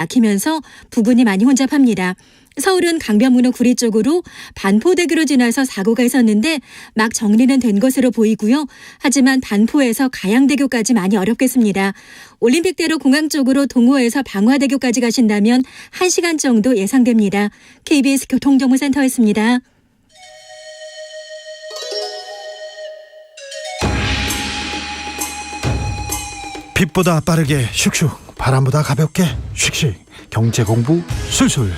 막히면서 부근이 많이 혼잡합니다. 서울은 강변북로 구리 쪽으로 반포대교로 지나서 사고가 있었는데 막 정리는 된 것으로 보이고요. 하지만 반포에서 가양대교까지 많이 어렵겠습니다. 올림픽대로 공항 쪽으로 동호에서 방화대교까지 가신다면 1시간 정도 예상됩니다. KBS 교통정보센터였습니다. 빛보다 빠르게 슉슉, 바람보다 가볍게 슉슉. 경제 공부 술술.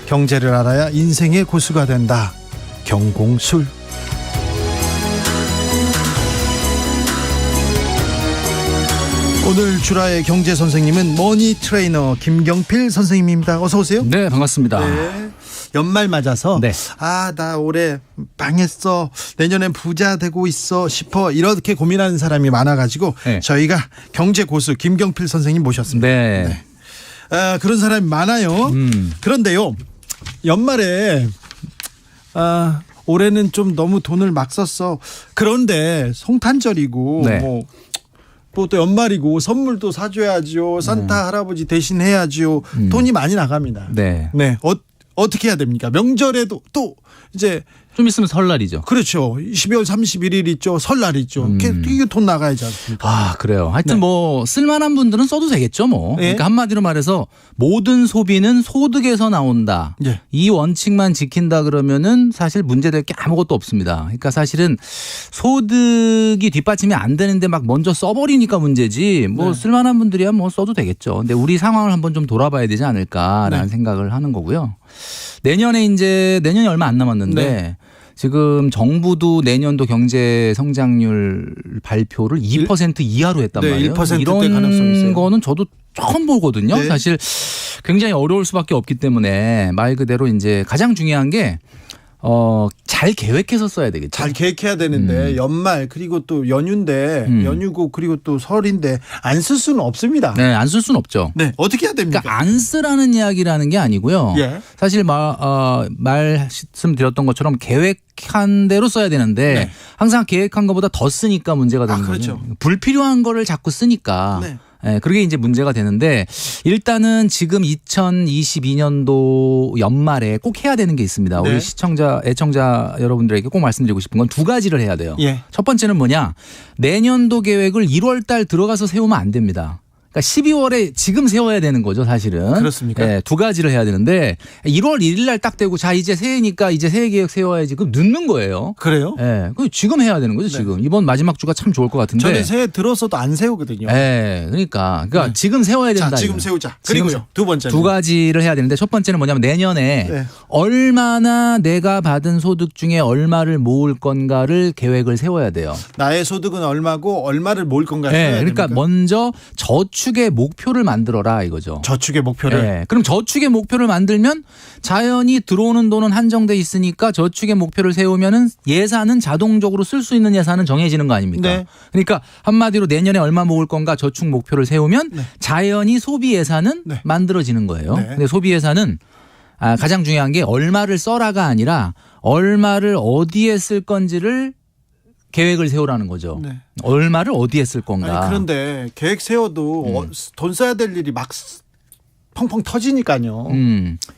경제를 알아야 인생의 고수가 된다. 경공술. 오늘 주라의 경제 선생님은 머니 트레이너 김경필 선생님입니다. 어서 오세요. 네, 반갑습니다. 네. 연말 맞아서 네. 나 올해 망했어, 내년엔 부자 되고 있어 싶어, 이렇게 고민하는 사람이 많아가지고 네. 저희가 경제 고수 김경필 선생님 모셨습니다. 네. 그런 사람이 많아요. 그런데요, 연말에 올해는 좀 너무 돈을 막 썼어. 그런데 성탄절이고 네. 뭐 또 연말이고 선물도 사줘야죠. 산타 할아버지 대신 해야죠. 돈이 많이 나갑니다. 네. 어떻게 해야 됩니까? 명절에도 또 이제 좀 있으면 설날이죠. 그렇죠. 12월 31일 있죠. 설날 있죠. 이게 돈 나가야지 않습니까? 아, 그래요. 하여튼 네. 뭐 쓸만한 분들은 써도 되겠죠, 뭐. 네. 그러니까 한마디로 말해서 모든 소비는 소득에서 나온다. 네. 이 원칙만 지킨다 그러면은 사실 문제될 게 아무것도 없습니다. 그러니까 사실은 소득이 뒷받침이 안 되는데 막 먼저 써버리니까 문제지. 뭐 네. 쓸만한 분들이야 뭐 써도 되겠죠. 근데 우리 상황을 한번 좀 돌아봐야 되지 않을까라는 네. 생각을 하는 거고요. 내년이 얼마 안 남았는데 네. 지금 정부도 내년도 경제 성장률 발표를 2% 이하로 했단 네, 말이에요. 1%대 이런 가능성이 있어요. 거는 저도 처음 보거든요. 네. 사실 굉장히 어려울 수밖에 없기 때문에 말 그대로 이제 가장 중요한 게 잘 계획해서 써야 되겠죠. 잘 계획해야 되는데 연말 그리고 또 연휴인데 연휴고 그리고 또 설인데 안 쓸 수는 없습니다. 네, 안 쓸 수는 없죠. 네, 어떻게 해야 됩니까? 그러니까 안 쓰라는 이야기라는 게 아니고요. 예. 사실 말씀드렸던 것처럼 계획한 대로 써야 되는데 네. 항상 항상 계획한 것보다 더 쓰니까 문제가 되는 그렇죠. 거죠. 불필요한 거를 자꾸 쓰니까. 네. 네, 그게 이제 문제가 되는데 일단은 지금 2022년도 연말에 꼭 해야 되는 게 있습니다. 네. 우리 애청자 여러분들에게 꼭 말씀드리고 싶은 건 두 가지를 해야 돼요. 예. 첫 번째는 뭐냐? 내년도 계획을 1월 달 들어가서 세우면 안 됩니다. 그러니까 12월에 지금 세워야 되는 거죠, 사실은. 그렇습니까? 네, 두 가지를 해야 되는데 1월 1일 날 딱 되고 자 이제 새해니까 이제 새해 계획 세워야지. 그럼 늦는 거예요. 그래요? 네, 지금 해야 되는 거죠, 지금. 이번 마지막 주가 참 좋을 것 같은데. 저는 새해 들어서도 안 세우거든요. 네, 그러니까 네. 지금 세워야 된다. 자, 지금 이거. 세우자. 지금 그리고요, 두 번째는 두 가지를 해야 되는데 첫 번째는 뭐냐면 내년에 네. 얼마나 내가 받은 소득 중에 얼마를 모을 건가를 계획을 세워야 돼요. 나의 소득은 얼마고 얼마를 모을 건가. 네, 해야 그러니까 됩니까? 먼저 저축의 목표를 만들어라 이거죠. 저축의 목표를. 네, 그럼 저축의 목표를 만들면 자연히 들어오는 돈은 한정돼 있으니까 저축의 목표를 세우면은 예산은 자동적으로 쓸 수 있는 예산은 정해지는 거 아닙니까? 네. 그러니까 한마디로 내년에 얼마 모을 건가 저축 목표를 세우면 네. 자연히 소비 예산은 네. 만들어지는 거예요. 네. 근데 소비 예산은 가장 중요한 게 얼마를 써라가 아니라 얼마를 어디에 쓸 건지를 계획을 세우라는 거죠. 네. 얼마를 어디에 쓸 건가. 아니, 그런데 계획 세워도 돈 써야 될 일이 막 펑펑 터지니까요.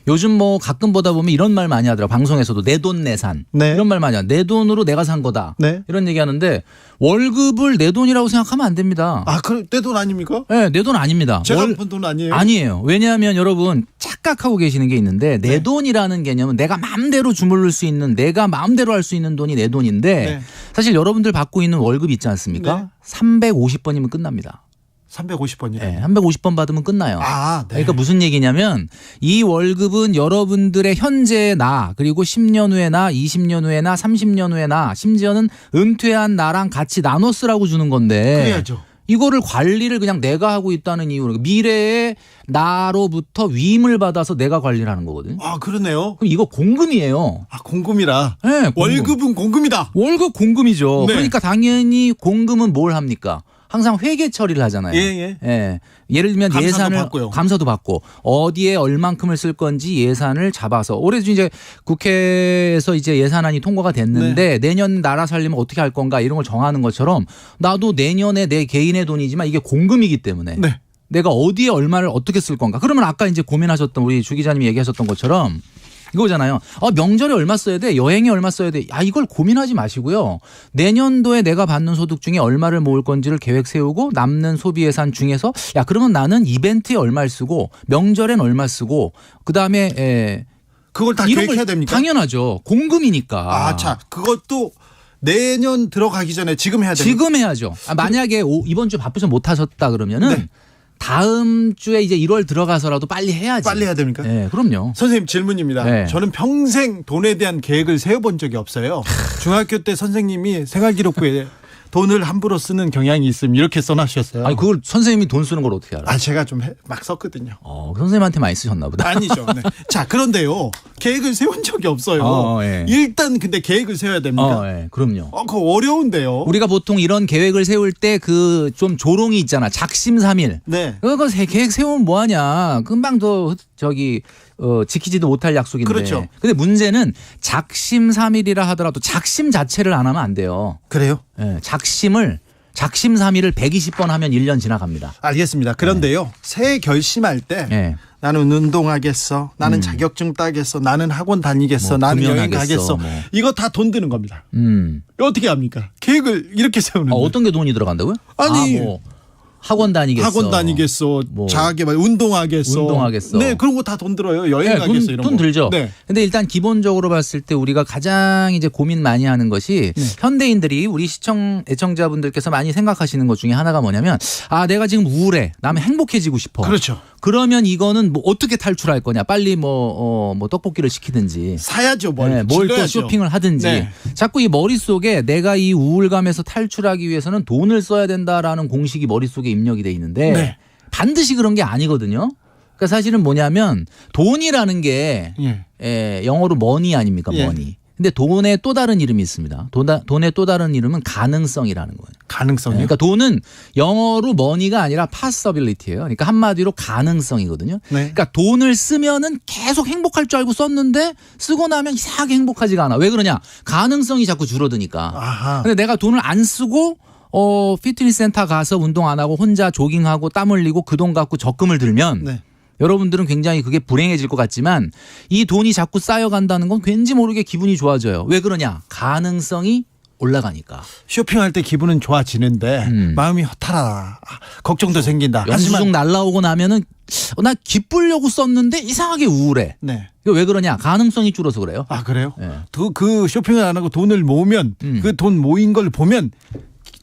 요즘 뭐 가끔 보다 보면 이런 말 많이 하더라고요. 방송에서도 내돈내산. 네. 이런 말 많이 하죠. 내 돈으로 내가 산 거다. 네. 이런 얘기 하는데 월급을 내 돈이라고 생각하면 안 됩니다. 내 돈 아닙니까? 네, 내 돈 아닙니다. 제가 번 돈 아니에요? 아니에요. 왜냐하면 여러분 착각하고 계시는 게 있는데 내 네. 돈이라는 개념은 내가 마음대로 주물를 수 있는 내가 마음대로 할 수 있는 돈이 내 돈인데 네. 사실 여러분들 받고 있는 월급 있지 않습니까? 네. 350번이면 끝납니다. 350번이요. 네, 350번 받으면 끝나요. 네. 그러니까 무슨 얘기냐면 이 월급은 여러분들의 현재의 나 그리고 10년 후의 나 20년 후의 나 30년 후의 나 심지어는 은퇴한 나랑 같이 나눠 쓰라고 주는 건데 그래야죠. 이거를 관리를 그냥 내가 하고 있다는 이유로 미래의 나로부터 위임을 받아서 내가 관리를 하는 거거든요. 그러네요. 그럼 이거 공금이에요. 공금이라. 네, 공금. 월급은 공금이다. 월급 공금이죠. 네. 그러니까 당연히 공금은 뭘 합니까? 항상 회계 처리를 하잖아요. 예. 예를 들면 감사도 예산을 받고요. 감사도 받고 어디에 얼만큼을 쓸 건지 예산을 잡아서 올해도 이제 국회에서 이제 예산안이 통과가 됐는데 내년 나라 살림을 어떻게 할 건가 이런 걸 정하는 것처럼 나도 내년에 내 개인의 돈이지만 이게 공금이기 때문에 네. 내가 어디에 얼마를 어떻게 쓸 건가. 그러면 아까 이제 고민하셨던 우리 주 기자님이 얘기하셨던 것처럼 이거잖아요. 명절에 얼마 써야 돼? 여행에 얼마 써야 돼? 이걸 고민하지 마시고요. 내년도에 내가 받는 소득 중에 얼마를 모을 건지를 계획 세우고 남는 소비 예산 중에서 그러면 나는 이벤트에 얼마를 쓰고 명절엔 얼마 쓰고 그다음에 그걸 다 이런 계획해야 걸 됩니까? 당연하죠. 공금이니까. 자, 그것도 내년 들어가기 전에 지금 해야 됩니까? 지금 해야죠. 만약에 이번 주 바쁘셔서 못 하셨다 그러면은 네. 다음 주에 이제 1월 들어가서라도 빨리 해야지. 빨리 해야 됩니까? 네, 그럼요. 선생님 질문입니다. 네. 저는 평생 돈에 대한 계획을 세워본 적이 없어요. 중학교 때 선생님이 생활기록부에 돈을 함부로 쓰는 경향이 있음 이렇게 써놨었어요. 아니 그걸 선생님이 돈 쓰는 걸 어떻게 알아? 제가 좀 막 썼거든요. 선생님한테 많이 쓰셨나 보다. 아니죠. 네. 자, 그런데요. 계획을 세운 적이 없어요. 예. 일단 근데 계획을 세워야 됩니까? 예, 그럼요. 그거 어려운데요. 우리가 보통 이런 계획을 세울 때 그 좀 조롱이 있잖아. 작심삼일. 네. 그거 계획 세우면 뭐하냐. 금방 지키지도 못할 약속인데. 그렇죠. 근데 문제는 작심삼일이라 하더라도 작심 자체를 안 하면 안 돼요. 그래요? 예, 작심삼일을 120번 하면 1년 지나갑니다. 알겠습니다. 그런데요. 새해 결심할 때 예. 나는 운동하겠어. 나는 자격증 따겠어. 나는 학원 다니겠어. 나는 여행 가겠어. 이거 다 돈 드는 겁니다. 어떻게 합니까? 계획을 이렇게 세우는데. 어떤 게 돈이 들어간다고요? 아니. 학원 다니겠어. 자학개발, 운동하겠어. 네, 그런 거 다 돈 들어요. 여행 가겠어. 이런 돈 거. 들죠. 네. 근데 일단 기본적으로 봤을 때 우리가 가장 이제 고민 많이 하는 것이 현대인들이 우리 애청자분들께서 많이 생각하시는 것 중에 하나가 뭐냐면 내가 지금 우울해. 나는 행복해지고 싶어. 그렇죠. 그러면 이거는 뭐 어떻게 탈출할 거냐. 빨리 뭐 떡볶이를 시키든지. 사야죠. 뭘 또 쇼핑을 하든지. 네. 자꾸 이 머릿속에 내가 이 우울감에서 탈출하기 위해서는 돈을 써야 된다라는 공식이 머릿속에 입력이 돼 있는데 네. 반드시 그런 게 아니거든요. 그러니까 사실은 뭐냐면 돈이라는 게 영어로 머니 아닙니까? 머니. 근데 돈의 또 다른 이름이 있습니다. 돈의 또 다른 이름은 가능성이라는 거예요. 가능성이요? 그러니까 돈은 영어로 머니가 아니라 possibility예요. 그러니까 한마디로 가능성이거든요. 네. 그러니까 돈을 쓰면은 계속 행복할 줄 알고 썼는데 쓰고 나면 이상하게 행복하지가 않아. 왜 그러냐? 가능성이 자꾸 줄어드니까. 아하. 근데 내가 돈을 안 쓰고 피트니스 센터 가서 운동 안 하고 혼자 조깅하고 땀 흘리고 그 돈 갖고 적금을 들면 네. 여러분들은 굉장히 그게 불행해질 것 같지만 이 돈이 자꾸 쌓여간다는 건 왠지 모르게 기분이 좋아져요. 왜 그러냐? 가능성이 올라가니까. 쇼핑할 때 기분은 좋아지는데 마음이 허탈하다. 걱정도 생긴다. 영수증 날라오고 나면은 나 기쁘려고 썼는데 이상하게 우울해. 네. 이거 왜 그러냐? 가능성이 줄어서 그래요. 그래요? 네. 그 쇼핑을 안 하고 돈을 모으면 그 돈 모인 걸 보면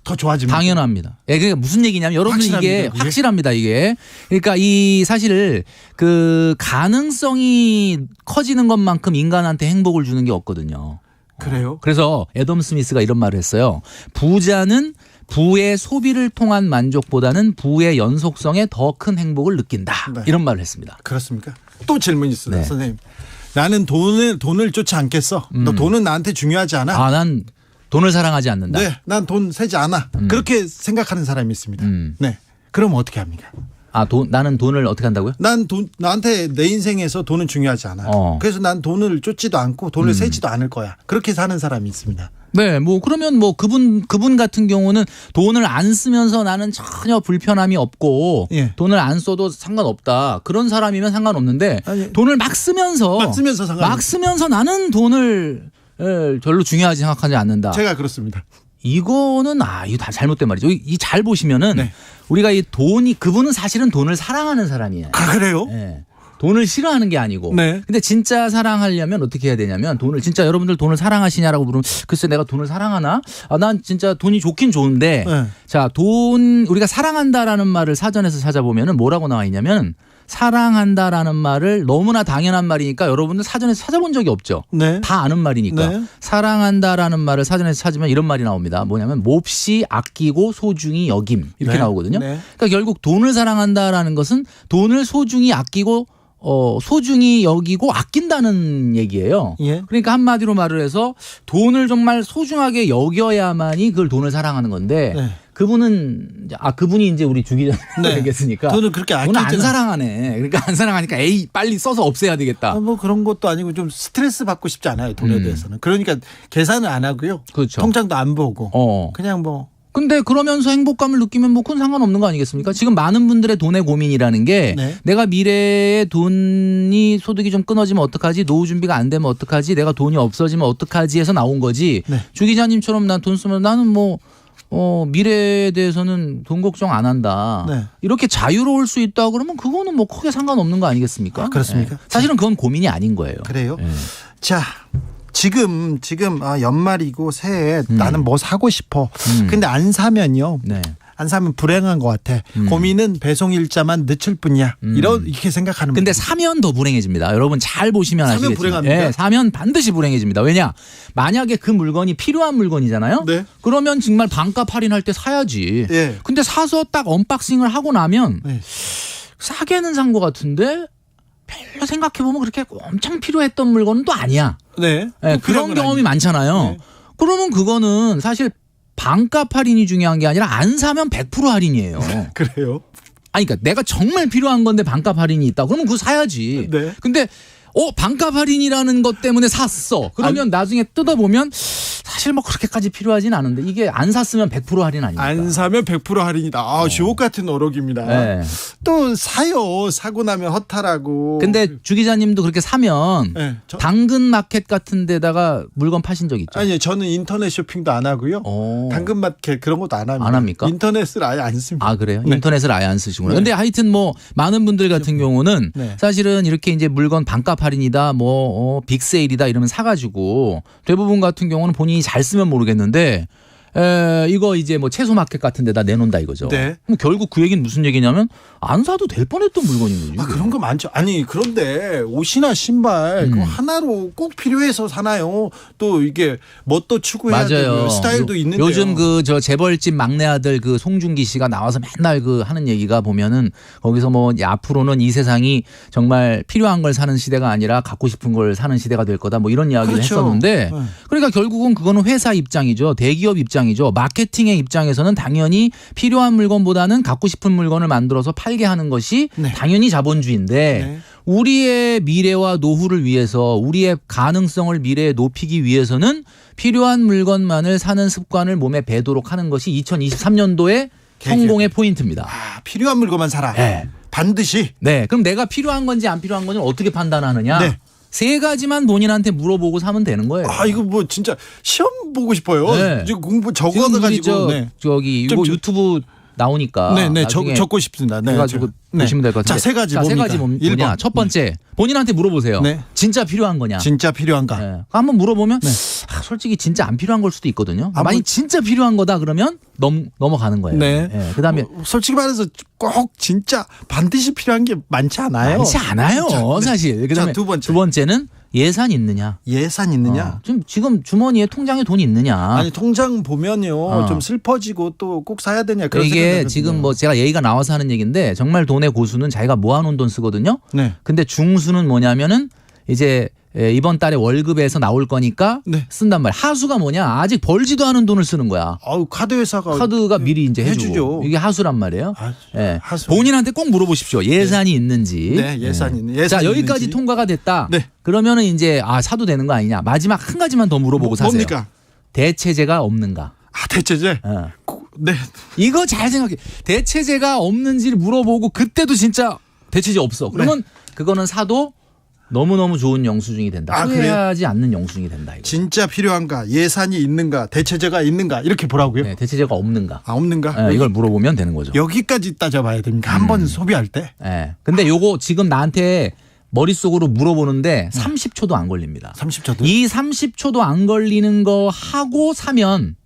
더 좋아집니다. 당연합니다. 그게 무슨 얘기냐면 여러분 이게 확실합니다. 이게 그러니까 이 사실 그 가능성이 커지는 것만큼 인간한테 행복을 주는 게 없거든요. 그래요? 그래서 애덤 스미스가 이런 말을 했어요. 부자는 부의 소비를 통한 만족보다는 부의 연속성에 더 큰 행복을 느낀다. 네. 이런 말을 했습니다. 그렇습니까? 또 질문이 있어요, 네. 선생님. 나는 돈을 쫓지 않겠어. 너 돈은 나한테 중요하지 않아. 난 돈을 사랑하지 않는다. 네, 난 돈 세지 않아. 그렇게 생각하는 사람이 있습니다. 네, 그럼 어떻게 합니까? 나는 돈을 어떻게 한다고요? 나한테 내 인생에서 돈은 중요하지 않아. 그래서 난 돈을 쫓지도 않고 돈을 세지도 않을 거야. 그렇게 사는 사람이 있습니다. 네, 그러면 그분 같은 경우는 돈을 안 쓰면서 나는 전혀 불편함이 없고 돈을 안 써도 상관없다. 그런 사람이면 상관없는데 돈을 막 쓰면서 나는 돈을 별로 중요하지 생각하지 않는다. 제가 그렇습니다. 이거는 이거 다 잘못된 말이죠. 이 잘 보시면은 우리가 이 그분은 사실은 돈을 사랑하는 사람이에요. 그래요? 네. 돈을 싫어하는 게 아니고. 네. 근데 진짜 사랑하려면 어떻게 해야 되냐면 진짜 여러분들 돈을 사랑하시냐라고 물으면 글쎄 내가 돈을 사랑하나? 난 진짜 돈이 좋긴 좋은데 자, 우리가 사랑한다라는 말을 사전에서 찾아보면은 뭐라고 나와 있냐면 사랑한다라는 말을 너무나 당연한 말이니까 여러분들 사전에서 찾아본 적이 없죠. 네. 다 아는 말이니까. 네. 사랑한다라는 말을 사전에서 찾으면 이런 말이 나옵니다. 뭐냐면 몹시 아끼고 소중히 여김 이렇게 나오거든요. 그러니까 결국 돈을 사랑한다라는 것은 돈을 소중히 아끼고 소중히 여기고 아낀다는 얘기예요. 그러니까 한마디로 말을 해서 돈을 정말 소중하게 여겨야만이 그걸 돈을 사랑하는 건데 그분이 이제 우리 주 기자님 얘기했으니까 돈을 그렇게 돈을 안 사랑하네. 그러니까 안 사랑하니까 빨리 써서 없애야 되겠다. 그런 것도 아니고 좀 스트레스 받고 싶지 않아요. 돈에 대해서는. 그러니까 계산을 안 하고요. 그렇죠. 통장도 안 보고 그냥 근데 그러면서 행복감을 느끼면 뭐 그건 상관없는 거 아니겠습니까? 지금 많은 분들의 돈의 고민이라는 게 네. 내가 미래에 돈이 소득이 좀 끊어지면 어떡하지? 노후 준비가 안 되면 어떡하지? 내가 돈이 없어지면 어떡하지? 해서 나온 거지. 네. 주 기자님처럼 난 돈 쓰면 나는 뭐 미래에 대해서는 돈 걱정 안 한다. 네. 이렇게 자유로울 수 있다 그러면 그거는 뭐 크게 상관없는 거 아니겠습니까? 아, 그렇습니까? 네. 사실은 그건 고민이 아닌 거예요. 그래요? 네. 자, 지금 연말이고 새해 나는 뭐 사고 싶어. 근데 안 사면요. 네. 안 사면 불행한 것 같아. 고민은 배송 일자만 늦출 뿐이야. 이렇게 생각하는 근데 분들. 사면 더 불행해집니다. 여러분 잘 보시면 사면 아시겠지만. 불행합니까? 네, 사면 반드시 불행해집니다. 왜냐? 만약에 그 물건이 필요한 물건이잖아요. 네. 그러면 정말 반값 할인할 때 사야지. 예. 근데 사서 딱 언박싱을 하고 나면 네. 싸게는 산 것 같은데 별로 생각해보면 그렇게 엄청 필요했던 물건은 또 아니야. 네. 네, 꼭 필요한 그런 건 경험이 아니에요. 많잖아요. 네. 그러면 그거는 사실 반값 할인이 중요한 게 아니라 안 사면 100% 할인이에요. 그래요? 아니, 그러니까 내가 정말 필요한 건데 반값 할인이 있다. 그러면 그거 사야지. 네. 근데 반값 할인이라는 것 때문에 샀어. 그러면 나중에 뜯어보면 사실 뭐 그렇게까지 필요하진 않은데 이게 안 샀으면 100% 할인 아닙니까? 안 사면 100% 할인이다. 주옥 같은 어록입니다. 네. 또 사요. 사고 나면 허탈하고. 근데 주 기자님도 그렇게 사면 네, 당근 마켓 같은 데다가 물건 파신 적 있죠? 아니요. 저는 인터넷 쇼핑도 안 하고요. 당근마켓 그런 것도 안 합니다. 안 합니까? 인터넷을 아예 안 씁니다. 아, 그래요? 네. 인터넷을 아예 안 쓰시구나. 네. 근데 하여튼 뭐 많은 분들 같은 경우는 네. 사실은 이렇게 이제 물건 반값 할인이다, 빅세일이다 이러면 사가지고 대부분 같은 경우는 본인이 잘 쓰면 모르겠는데 이거 이제 뭐 채소 마켓 같은 데다 내놓는다 이거죠. 네. 그럼 결국 그 얘기는 무슨 얘기냐면 안 사도 될 뻔했던 물건인 거죠. 그런 거 많죠. 아니 그런데 옷이나 신발 그거 하나로 꼭 필요해서 사나요? 또 이게 뭐 또 추구해야 되고 스타일도 있는데요. 요즘 그 저 재벌집 막내 아들 그 송중기 씨가 나와서 맨날 그 하는 얘기가 보면은 거기서 뭐 앞으로는 이 세상이 정말 필요한 걸 사는 시대가 아니라 갖고 싶은 걸 사는 시대가 될 거다 뭐 이런 이야기를 그렇죠. 했었는데 네. 그러니까 결국은 그거는 회사 입장이죠. 대기업 입장이죠. 마케팅의 입장에서는 당연히 필요한 물건보다는 갖고 싶은 물건을 만들어서 팔게 하는 것이 네. 당연히 자본주의인데 네. 우리의 미래와 노후를 위해서 우리의 가능성을 미래에 높이기 위해서는 필요한 물건만을 사는 습관을 몸에 배도록 하는 것이 2023년도의 성공의 포인트입니다. 필요한 물건만 사라. 네. 반드시. 네. 그럼 내가 필요한 건지 안 필요한 건지 어떻게 판단하느냐? 네. 세 가지만 본인한테 물어보고 사면 되는 거예요. 이거 뭐 진짜 시험 보고 싶어요. 네. 지금 공부 지금 적어가지고. 저기 이거 유튜브 나오니까 네네 나중에 적고 싶습니다. 네. 해가지고 네. 보시면 될 것 같아요. 자, 세 가지 자, 세 뭡니까? 가지 뭐냐? 1번. 첫 번째 본인한테 물어보세요. 네. 진짜 필요한 거냐? 진짜 필요한가? 네. 한번 물어보면 솔직히 진짜 안 필요한 걸 수도 있거든요. 만약 진짜 필요한 거다 그러면 넘어가는 거예요. 네. 네. 그다음에 솔직히 말해서 꼭 진짜 반드시 필요한 게 많지 않아요. 많지 않아요. 자, 사실. 그다음에 두 번째. 두 번째는 예산 있느냐? 예산 있느냐? 지금 주머니에 통장에 돈이 있느냐? 아니 통장 보면요 좀 슬퍼지고 또 꼭 사야 되냐 그런 이게 생각이 지금 들거든요. 뭐 제가 얘기가 나와서 하는 얘기인데 정말 돈의 고수는 자기가 모아놓은 돈 쓰거든요. 네. 근데 중수는 뭐냐면은 이제 이번 달에 월급에서 나올 거니까 네. 쓴단 말이야. 하수가 뭐냐? 아직 벌지도 않은 돈을 쓰는 거야. 카드 회사가 카드가 미리 이제 해주고. 해주죠. 이게 하수란 말이에요. 예. 하수. 본인한테 꼭 물어보십시오. 예산이 있는지. 네, 예산이 있는. 예산이 자, 여기까지 있는지. 통과가 됐다. 네. 그러면은 이제 사도 되는 거 아니냐? 마지막 한 가지만 더 물어보고 사세요. 뭡니까? 대체제가 없는가? 대체제. 어. 네. 이거 잘 생각해. 대체제가 없는지를 물어보고 그때도 진짜 대체제 없어. 그러면 그거는 사도 너무너무 좋은 영수증이 된다. 후회하지 않는 영수증이 된다. 이거. 진짜 필요한가? 예산이 있는가? 대체제가 있는가? 이렇게 보라고요? 네, 대체제가 없는가? 없는가? 네, 이걸 물어보면 되는 거죠. 여기까지 따져봐야 됩니까? 한 번 소비할 때? 네. 근데 요거 지금 나한테 머릿속으로 물어보는데 30초도 안 걸립니다. 30초도? 이 30초도 안 걸리는 거 하고 사면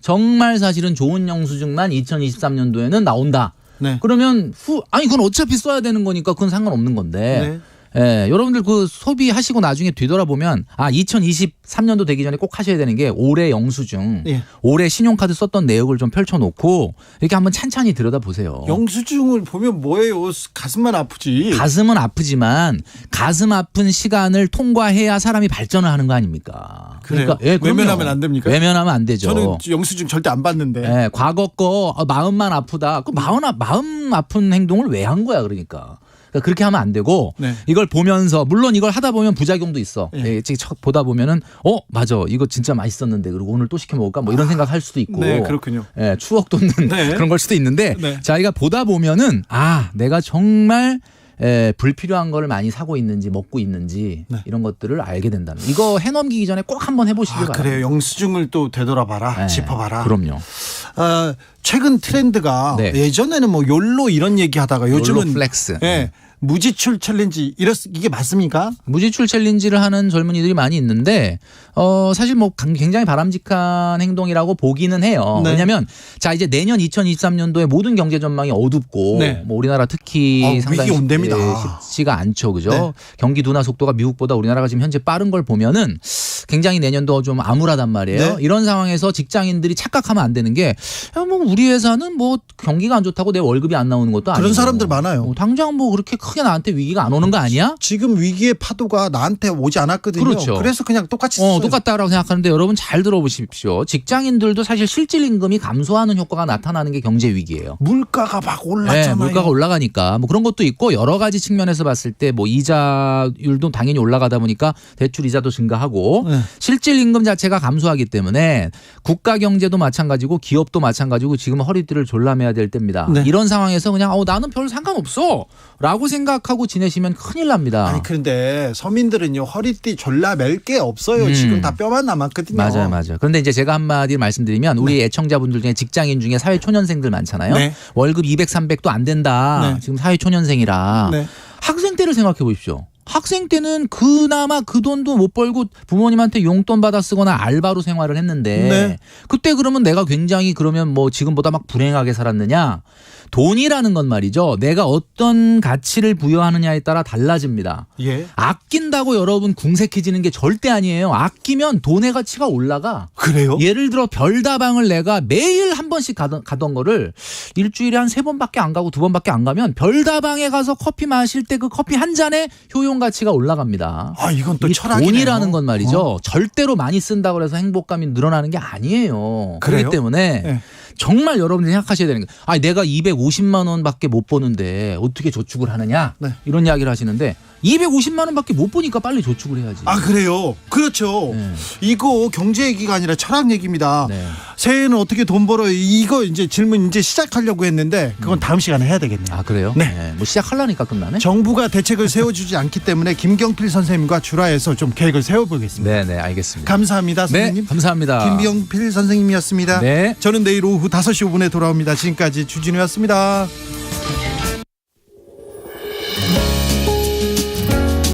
정말 사실은 좋은 영수증만 2023년도에는 나온다. 네. 그러면 그건 어차피 써야 되는 거니까 그건 상관없는 건데. 네. 여러분들 그 소비하시고 나중에 뒤돌아보면 2023년도 되기 전에 꼭 하셔야 되는 게 올해 영수증, 올해 신용카드 썼던 내역을 좀 펼쳐놓고 이렇게 한번 찬찬히 들여다보세요. 영수증을 보면 뭐예요? 가슴만 아프지. 가슴은 아프지만 가슴 아픈 시간을 통과해야 사람이 발전을 하는 거 아닙니까? 그래요? 그러니까, 외면하면 안 됩니까? 외면하면 안 되죠. 저는 영수증 절대 안 받는데. 과거 거 마음만 아프다. 그 마음 아픈 행동을 왜 한 거야 그러니까. 그러니까 그렇게 하면 안 되고 네. 이걸 보면서 물론 이걸 하다 보면 부작용도 있어. 네. 보다 보면은 맞아 이거 진짜 맛있었는데 그리고 오늘 또 시켜 먹을까 뭐 이런 생각할 수도 있고. 네, 그렇군요. 예, 추억 돋는 네. 그런 걸 수도 있는데 네. 자기가 보다 보면은 내가 정말 불필요한 거를 많이 사고 있는지 먹고 있는지 네. 이런 것들을 알게 된다는. 이거 해넘기기 전에 꼭 한번 해보시길 바랍니다. 그래요. 영수증을 또 되돌아봐라. 네, 짚어봐라. 그럼요. 최근 트렌드가 네. 예전에는 뭐 욜로 이런 얘기하다가 요즘은 욜로 플렉스. 예, 무지출 챌린지 이게 맞습니까? 무지출 챌린지를 하는 젊은이들이 많이 있는데 사실 뭐 굉장히 바람직한 행동이라고 보기는 해요. 네. 왜냐하면 자 이제 내년 2023년도에 모든 경제 전망이 어둡고 네. 뭐 우리나라 특히 상당히 위기 온답니다. 쉽지가 않죠, 그죠? 네. 경기 둔화 속도가 미국보다 우리나라가 지금 현재 빠른 걸 보면은 굉장히 내년도 좀 암울하단 말이에요. 네. 이런 상황에서 직장인들이 착각하면 안 되는 게 뭐 우리 회사는 뭐 경기가 안 좋다고 내 월급이 안 나오는 것도 아니고 그런 사람들 많아요. 당장 뭐 그렇게 크게 나한테 위기가 안 오는 거 아니야? 지금 위기의 파도가 나한테 오지 않았거든요. 그렇죠. 그래서 그냥 똑같이 써요. 똑같다라고 생각하는데 여러분 잘 들어보십시오. 직장인들도 사실 실질 임금이 감소하는 효과가 나타나는 게 경제 위기예요. 물가가 막 올랐잖아요. 네, 물가가 올라가니까 뭐 그런 것도 있고 여러 가지 측면에서 봤을 때 뭐 이자율도 당연히 올라가다 보니까 대출 이자도 증가하고 네. 실질 임금 자체가 감소하기 때문에 국가 경제도 마찬가지고 기업도 마찬가지고 지금 허리띠를 졸라매야 될 때입니다. 네. 이런 상황에서 그냥 나는 별 상관없어라고 생각하고 지내시면 큰일 납니다. 아니 그런데 서민들은요 허리띠 졸라맬 게 없어요. 지금 다 뼈만 남았거든요. 맞아요. 그런데 이제 제가 한마디 말씀드리면 우리 애청자분들 중에 직장인 중에 사회초년생들 많잖아요. 네. 월급 200, 300도 안 된다. 네. 지금 사회초년생이라 네. 학생 때를 생각해 보십시오. 학생 때는 그나마 그 돈도 못 벌고 부모님한테 용돈 받아 쓰거나 알바로 생활을 했는데 네. 그때 그러면 내가 굉장히 그러면 뭐 지금보다 막 불행하게 살았느냐? 돈이라는 건 말이죠. 내가 어떤 가치를 부여하느냐에 따라 달라집니다. 예. 아낀다고 여러분 궁색해지는 게 절대 아니에요. 아끼면 돈의 가치가 올라가. 그래요? 예를 들어 별다방을 내가 매일 한 번씩 가던 거를 일주일에 한 3번밖에 안 가고 2번밖에 안 가면 별다방에 가서 커피 마실 때 그 커피 한 잔에 효용 가치가 올라갑니다. 이건 또 이 철학이네요. 돈이라는 건 말이죠. 절대로 많이 쓴다고 해서 행복감이 늘어나는 게 아니에요. 그래요? 그렇기 때문에 네. 정말 여러분들이 생각하셔야 되는 게 내가 250만 원밖에 못 버는데 어떻게 저축을 하느냐 네. 이런 이야기를 하시는데 250만 원밖에 못 버니까 빨리 저축을 해야지. 그래요? 그렇죠. 네. 이거 경제 얘기가 아니라 철학 얘기입니다. 네. 새해에는 어떻게 돈 벌어요? 이거 이제 질문 이제 시작하려고 했는데 그건 다음 시간에 해야 되겠네요. 그래요? 네. 뭐 시작하려니까 끝나네. 정부가 대책을 세워주지 않기 때문에 김경필 선생님과 주라해서 좀 계획을 세워보겠습니다. 네, 알겠습니다. 감사합니다, 선생님. 네, 감사합니다. 김경필 선생님이었습니다. 네. 저는 내일 오후 5시 5분에 돌아옵니다. 지금까지 주진우였습니다.